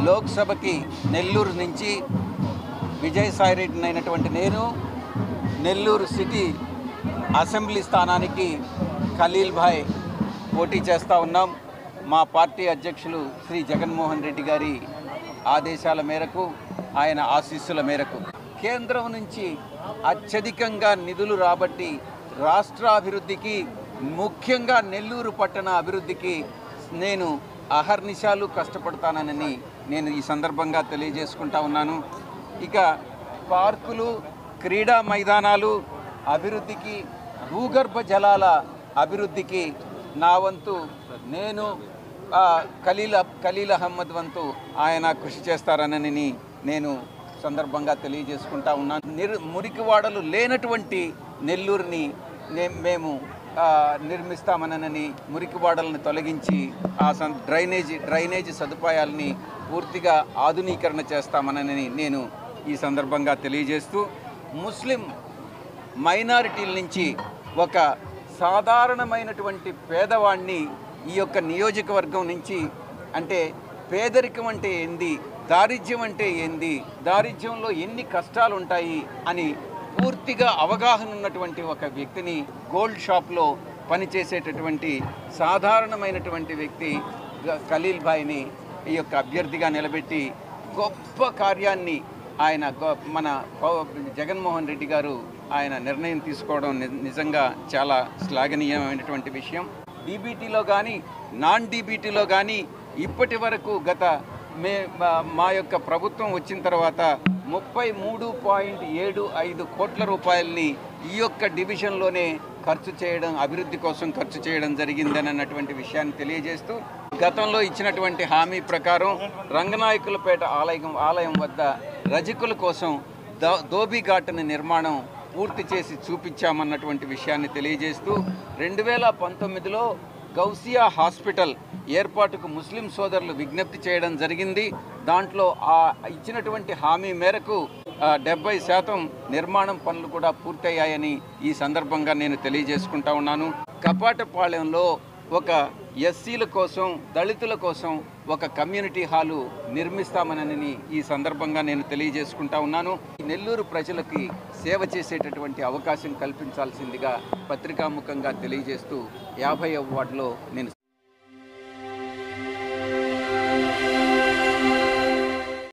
లోక్సభకి నెల్లూరు నుంచి విజయసాయిరెడ్డిని అయినటువంటి నేను నెల్లూరు సిటీ అసెంబ్లీ స్థానానికి ఖలీల్ భాయ్ పోటీ చేస్తూ ఉన్నాం. మా పార్టీ అధ్యక్షులు శ్రీ జగన్మోహన్ రెడ్డి గారి ఆదేశాల మేరకు, ఆయన ఆశీస్సుల మేరకు కేంద్రం నుంచి అత్యధికంగా నిధులు రాబట్టి రాష్ట్రాభివృద్ధికి, ముఖ్యంగా నెల్లూరు పట్టణ అభివృద్ధికి నేను అహర్నిశాలు కష్టపడతానని నేను ఈ సందర్భంగా తెలియజేసుకుంటా ఉన్నాను. ఇక పార్కులు, క్రీడా మైదానాలు అభివృద్ధికి, భూగర్భ అభివృద్ధికి నా వంతు నేను ఖలీల్ అహ్మద్ వంతు ఆయన కృషి చేస్తారనని నేను సందర్భంగా తెలియజేసుకుంటా ఉన్నాను. మురికివాడలు లేనటువంటి నెల్లూరుని మేము నిర్మిస్తామనని, మురికివాడలను తొలగించి ఆ డ్రైనేజీ సదుపాయాలని పూర్తిగా ఆధునీకరణ చేస్తామనని నేను ఈ సందర్భంగా తెలియజేస్తూ, ముస్లిం మైనారిటీల నుంచి ఒక సాధారణమైనటువంటి పేదవాడిని ఈ యొక్క నియోజకవర్గం నుంచి, అంటే పేదరికం అంటే ఏంది, దారిద్ర్యం అంటే ఏంది, దారిద్ర్యంలో ఎన్ని కష్టాలు ఉంటాయి అని పూర్తిగా అవగాహన ఉన్నటువంటి ఒక వ్యక్తిని, గోల్డ్ షాప్లో పనిచేసేటటువంటి సాధారణమైనటువంటి వ్యక్తి ఖలీల్ భాయ్ని ఈ యొక్క అభ్యర్థిగా నిలబెట్టి గొప్ప కార్యాన్ని ఆయన మన జగన్మోహన్ రెడ్డి గారు ఆయన నిర్ణయం తీసుకోవడం నిజంగా చాలా శ్లాఘనీయమైనటువంటి విషయం. డీబీటీలో కానీ, నాన్ డీబీటీలో కానీ ఇప్పటి వరకు మా యొక్క ప్రభుత్వం వచ్చిన తర్వాత 33.75 కోట్ల రూపాయలని ఈ యొక్క డివిజన్లోనే అభివృద్ధి కోసం ఖర్చు చేయడం జరిగిందని అన్నటువంటి విషయాన్ని తెలియజేస్తూ, గతంలో ఇచ్చినటువంటి హామీ ప్రకారం రంగనాయకులపేట ఆలయం వద్ద రజకుల కోసం ధోబీఘాట్ని నిర్మాణం పూర్తి చేసి చూపించామన్నటువంటి విషయాన్ని తెలియజేస్తూ, 2019లో గౌసియా హాస్పిటల్ ఏర్పాటుకు ముస్లిం సోదరులు విజ్ఞప్తి చేయడం జరిగింది. దాంట్లో ఇచ్చినటువంటి హామీ మేరకు 70% నిర్మాణం పనులు కూడా పూర్తయ్యాయని ఈ సందర్భంగా నేను తెలియజేసుకుంటా ఉన్నాను. కపాటపాళెంలో ఒక ఎస్సీల కోసం, దళితుల కోసం ఒక కమ్యూనిటీ హాలు నిర్మిస్తామనని ఈ సందర్భంగా నేను తెలియజేసుకుంటా ఉన్నాను. నెల్లూరు ప్రజలకి సేవ చేసేటటువంటి అవకాశం కల్పించాల్సిందిగా పత్రికాముఖంగా తెలియజేస్తూ 50వ వార్డులో నేను